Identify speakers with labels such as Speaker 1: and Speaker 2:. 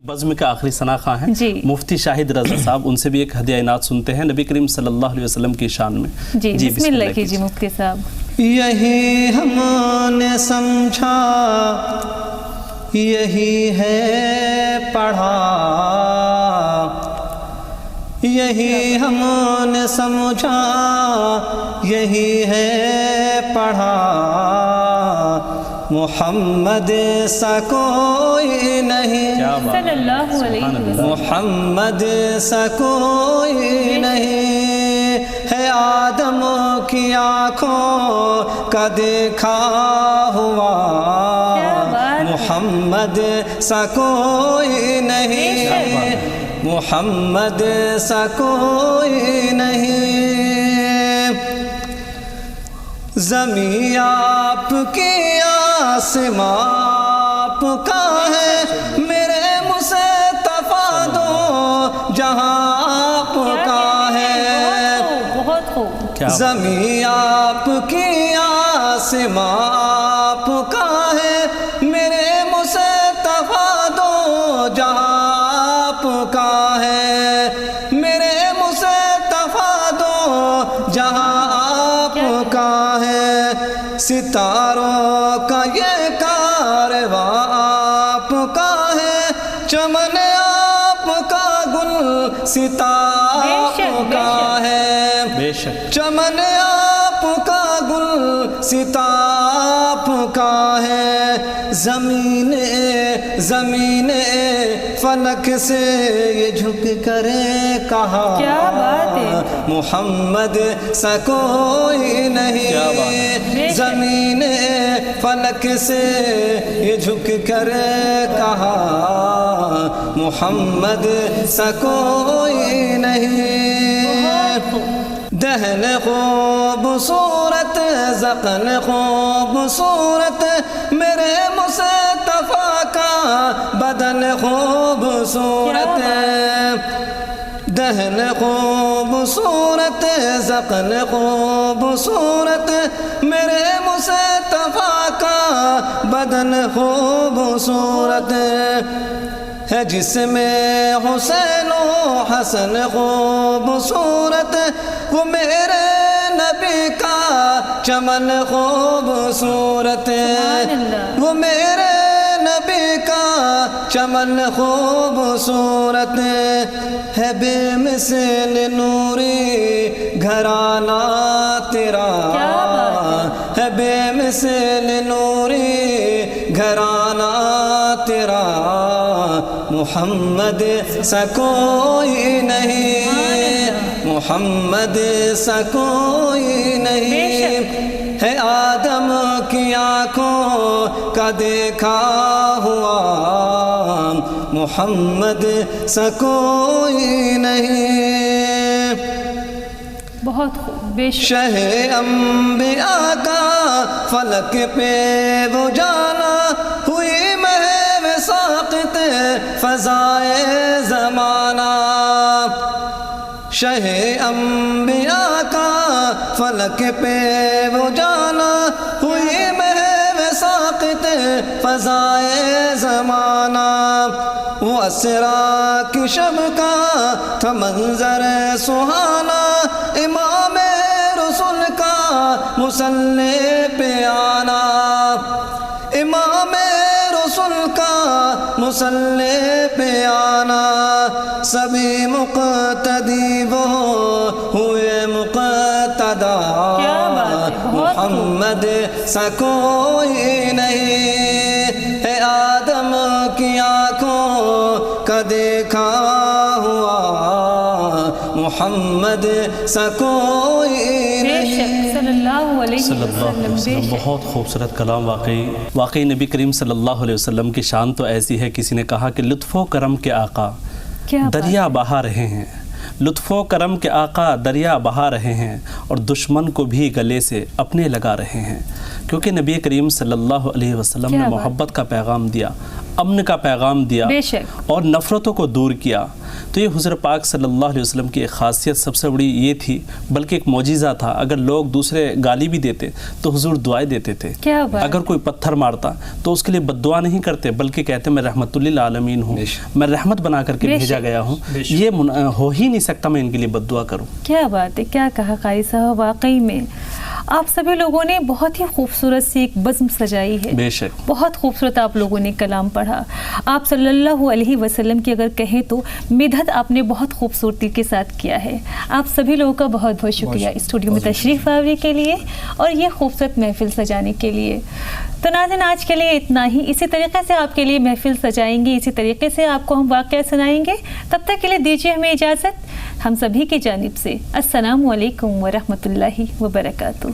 Speaker 1: بزم کا آخری ثنا خواں ہیں
Speaker 2: جی
Speaker 1: مفتی شاہد رضا صاحب، ان سے بھی ایک ہدیہ عنایت سنتے ہیں نبی کریم صلی اللہ علیہ وسلم کی شان میں۔
Speaker 2: جی بسم اللہ کیجیے مفتی صاحب۔
Speaker 3: یہی ہم نے سمجھا، یہی ہے پڑھا، یہی ہم نے سمجھا، یہی ہے پڑھا، محمد سا کوئی نہیں،
Speaker 2: صلی اللہ علیہ وسلم،
Speaker 3: محمد سا کوئی نہیں، ہے آدم کی آنکھوں کا دیکھا ہوا، محمد سا کوئی نہیں، محمد سا کوئی نہیں۔ زمین آپ کی، آسمان آپ کا ہے، میرے مصطفیٰ دو جہاں آپ کا ہے،
Speaker 2: بہت خوب،
Speaker 3: زمین آپ کی، آسمان آپ کا ہے، میرے مصطفیٰ دو جہاں آپ کا ہے، میرے مصطفیٰ دو جہاں آپ کا ہے، ستاروں کا یہ کارواں آپ کا ہے، چمن آپ کا، گل ستا آپ کا ہے،
Speaker 1: بے شک
Speaker 3: چمن آپ کا، گل ستا آپ کا ہے، زمین زمین فلک سے یہ جھک کر کہا،
Speaker 2: کیا بات ہے،
Speaker 3: محمد سا کوئی نہیں، زمین فلک سے یہ جھک کر کہا، محمد سا کوئی نہیں، دہن خوبصورت، ذقن خوبصورت، میرے مصطفیٰ کا بدن خوبصورت، دہن خوبصورت، ذقن خوبصورت، میرے مصطفیٰ کا بدن خوبصورت ہے، جس میں حسین و حسن خوبصورت، وہ میرے نبی کا چمن خوبصورت، وہ میرے نبی کا چمن خوبصورت ہے، بے مثل نوری گھرانہ تیرا ہے، بے مثل نوری گھرانہ تیرا، محمد سا کوئی نہیں، محمد سا کوئی نہیں، ہے آدم کی آنکھوں کا دیکھا ہوا، محمد سا کوئی نہیں،
Speaker 2: بہت خوب، بے شک
Speaker 3: شہ انبیاء کا فلک پہ وہ جانا، ہوئی محو ساقط فضائے زمانہ، شہ انبیاء کا فلک پہ وہ جانا، ہوئی محو ساقط فضائے زمانہ، وہ اسرا کی شب کا تھا منظر سہانا، امام رسول کا مصلی پہ آنا، امام رسول کا مصلی پہ آنا، سبھی مقتدی وہ ہوئے مقتدا، محمد سا کوئی نہیں، ہے آدم کی آنکھوں کا دیکھا ہوا، محمد سا کوئی نہیں،
Speaker 2: صلی اللہ علیہ
Speaker 1: صلی اللہ علیہ وسلم۔ بہت خوبصورت کلام، واقعی نبی کریم صلی اللہ علیہ وسلم کی شان تو ایسی ہے، کسی نے کہا کہ لطف و کرم کے آقا دریا بہا رہے ہیں، لطف و کرم کے آقا دریا بہا رہے ہیں، اور دشمن کو بھی گلے سے اپنے لگا رہے ہیں، کیونکہ نبی کریم صلی اللہ علیہ وسلم نے محبت کا پیغام دیا، امن کا پیغام دیا، اور نفرتوں کو دور کیا۔ تو یہ حضرت پاک صلی اللہ علیہ وسلم کی ایک خاصیت سب سے بڑی یہ تھی، بلکہ ایک معجزہ تھا، اگر لوگ دوسرے گالی بھی دیتے تو حضور دعائیں دیتے تھے.
Speaker 2: کیا بات.
Speaker 1: اگر کوئی پتھر مارتا تو اس کے لیے بد دعا نہیں کرتے، بلکہ کہتے میں رحمت للعالمین ہوں، میں رحمت بنا کر کے بھیجا گیا ہوں، یہ ہو ہی نہیں سکتا میں ان کے لیے بد دعا کروں.
Speaker 2: کیا بات ہے، کیا کہا قاری صاحب. واقعی میں آپ سبھی لوگوں نے بہت ہی خوبصورت سی ایک بزم سجائی ہے.
Speaker 1: بے شک
Speaker 2: بہت خوبصورت آپ لوگوں نے کلام پڑھا. آپ صلی اللہ علیہ وسلم کی اگر کہیں تو مدحت آپ نے بہت خوبصورتی کے ساتھ کیا ہے. آپ سبھی لوگوں کا بہت بہت شکریہ اسٹوڈیو میں تشریف آوری کے لیے اور یہ خوبصورت محفل سجانے کے لیے. تو ناظرین آج کے لیے اتنا ہی. اسی طریقے سے آپ کے لیے محفل سجائیں گے، اسی طریقے سے آپ کو ہم واقعہ سنائیں گے. تب تک کے لیے دیجیے ہمیں اجازت. ہم سبھی کی جانب سے السلام علیکم ورحمۃ اللہ وبرکاتہ.